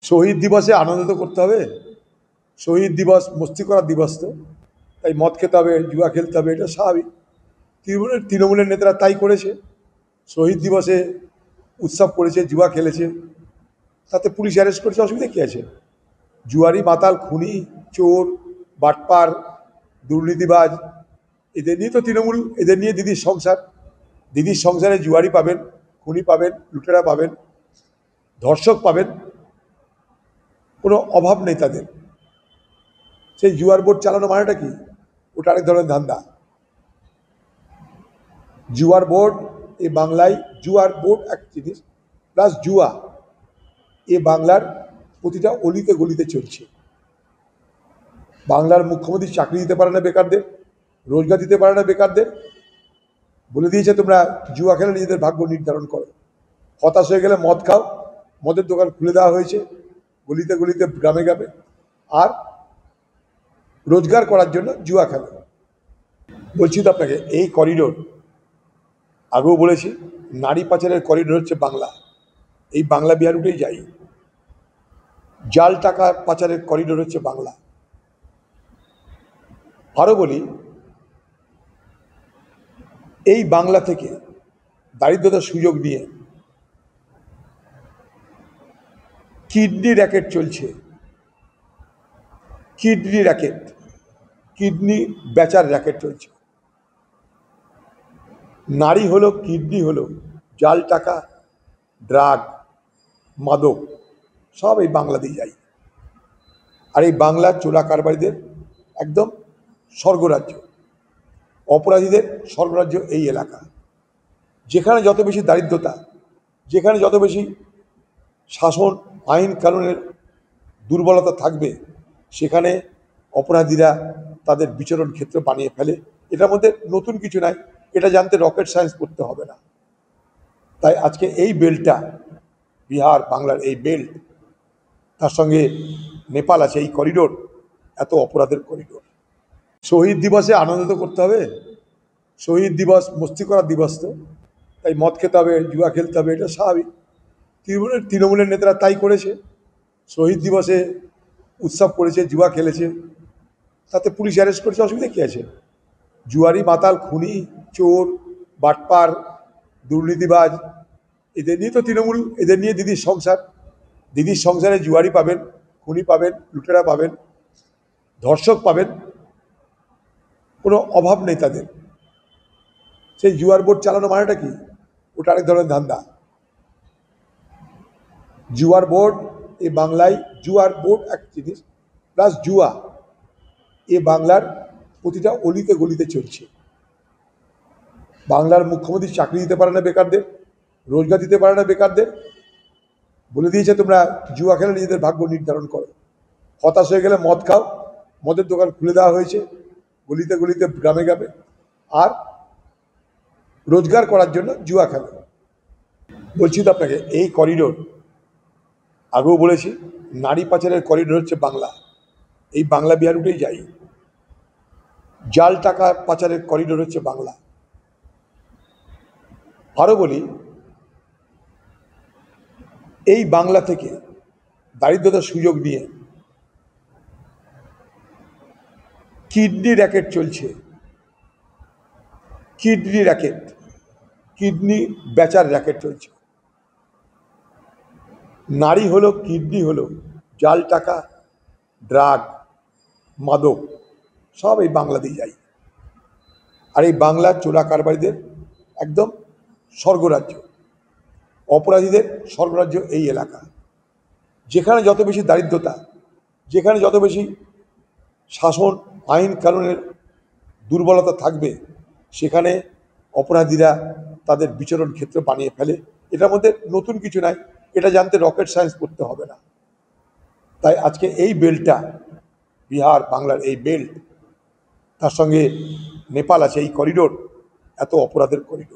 শহীদ দিবসে আনন্দ তো করতে হবে। শহীদ দিবস মস্তি করার দিবস তো, তাই মদ খেতে হবে, জুয়া খেলতে হবে, এটা স্বাভাবিক। তৃণমূলের নেতারা তাই করেছে। শহীদ দিবসে উৎসব করেছে, জুয়া খেলেছে, তাতে পুলিশ অ্যারেস্ট করেছে, অসুবিধা কী আছে? জুয়ারি, মাতাল, খুনি, চোর, বাটপার, দুর্নীতিবাজ, এদের নিয়ে তো তৃণমূল, এদের নিয়ে দিদির সংসার। দিদির সংসারে জুয়ারি পাবেন, খুনি পাবেন, লুটেরা পাবেন, ধর্ষক পাবেন, কোনো অভাব নেই তাদের। সেই জুয়ার বোর্ড চালানো মানেটা কি? ওটা আরেক ধরনের ধান্দা। জুয়ার বোর্ড এ বাংলায়, জুয়ার বোর্ড এক জিনিস, প্লাস জুয়া এ বাংলার প্রতিটা অলিতে গলিতে চলছে। বাংলার মুখ্যমন্ত্রী চাকরি দিতে পারে না বেকারদের, রোজগার দিতে পারে না বেকারদের, বলে দিয়েছে তোমরা জুয়া খেলে নিজেদের ভাগ্য নির্ধারণ করো। হতাশ হয়ে গেলে মদ খাও, মদের দোকান খুলে দেওয়া হয়েছে গলিতে গলিতে, গ্রামে গ্রামে, আর রোজগার করার জন্য জুয়া খেলো। বলছি তো আপনাকে, এই করিডোর, আগেও বলেছি, নারী পাচারের করিডোর হচ্ছে বাংলা। এই বাংলা বিহার উঠেই যাই। জাল টাকা পাচারের করিডোর হচ্ছে বাংলা। আরও বলি, এই বাংলা থেকে দারিদ্রতার সুযোগ নিয়ে কিডনি র্যাকেট চলছে। কিডনি র্যাকেট, কিডনি বেচার র্যাকেট চলছে। নারী হলো, কিডনি হলো, জাল টাকা, ড্রাগ, মাদক, সব এই বাংলা দিয়ে যায়। আর এই বাংলার চোরা কারবারিদের একদম স্বর্গরাজ্য, অপরাধীদের স্বর্গরাজ্য এই এলাকা। যেখানে যত বেশি দারিদ্রতা, যেখানে যত বেশি শাসন আইন কানুনের দুর্বলতা থাকবে, সেখানে অপরাধীরা তাদের বিচরণ ক্ষেত্র বানিয়ে ফেলে। এটার মধ্যে নতুন কিছু নাই, এটা জানতে রকেট সায়েন্স করতে হবে না। তাই আজকে এই বেল্টটা, বিহার বাংলার এই বেল্ট, তার সঙ্গে নেপাল আছে, এই করিডোর এত অপরাধের করিডোর। শহীদ দিবসে আনন্দ তো করতে হবে। শহীদ দিবস মস্তি করার দিবস তো, তাই মদ খেতে হবে, জুয়া খেলতে হবে, এটা স্বাভাবিক। তৃণমূলের নেতারা তাই করেছে। শহীদ দিবসে উৎসব করেছে, জুয়া খেলেছে, তাতে পুলিশ অ্যারেস্ট করেছে, অসুবিধা কী আছে? জুয়ারি, মাতাল, খুনি, চোর, বাটপার, দুর্নীতিবাজ, এদের নিয়ে তো তৃণমূল, এদের নিয়ে দিদির সংসার। দিদির সংসারে জুয়ারি পাবেন, খুনি পাবেন, লুটেরা পাবেন, ধর্ষক পাবেন, কোনো অভাব নেই তাদের। সেই জুয়ার বোর্ড চালানো মানেটা কি? ওটা আরেক ধরনের ধান্দা। জুয়ার বোর্ড এ বাংলায়, জুয়ার বোর্ড এক জিনিস, প্লাস জুয়া এ বাংলার প্রতিটা অলিতে গলিতে চলছে। বাংলার মুখ্যমন্ত্রী চাকরি দিতে পারে না বেকারদের, রোজগার দিতে পারে না বেকারদের, বলে দিয়েছে তোমরা জুয়া খেলে নিজেদের ভাগ্য নির্ধারণ করো। হতাশ হয়ে গেলে মদ খাও, মদের দোকান খুলে দেওয়া হয়েছে গলিতে গলিতে, গ্রামে গ্রামে, আর রোজগার করার জন্য জুয়া খেলো। বলছি তো আপনাকে, এই করিডোর, আগেও বলেছি, নারী পাচারের করিডোর হচ্ছে বাংলা। এই বাংলা বিহার উঠেই যাই। জাল টাকা পাচারের করিডোর হচ্ছে বাংলা। আরও বলি, এই বাংলা থেকে দারিদ্রতার সুযোগ নিয়ে কিডনি র্যাকেট চলছে। কিডনি র্যাকেট, কিডনি বেচার র্যাকেট চলছে। নারী হলো, কিডনি হলো, জাল টাকা, ড্রাগ, মাদক, সব এই বাংলা দিয়ে যায়। আর এই বাংলার চোরা কারবারিদের একদম স্বর্গরাজ্য, অপরাধীদের স্বর্গরাজ্য এই এলাকা। যেখানে যত বেশি দারিদ্রতা, যেখানে যত বেশি শাসন আইন কানুনের দুর্বলতা থাকবে, সেখানে অপরাধীরা তাদের বিচরণ ক্ষেত্র বানিয়ে ফেলে। এটার মধ্যে নতুন কিছু নাই, এটা জানতে রকেট সায়েন্স করতে হবে না। তাই আজকে এই বেল্টটা, বিহার বাংলার এই বেল্ট, তার সঙ্গে নেপাল আছে, এই করিডোর এত অপরাধের করিডোর।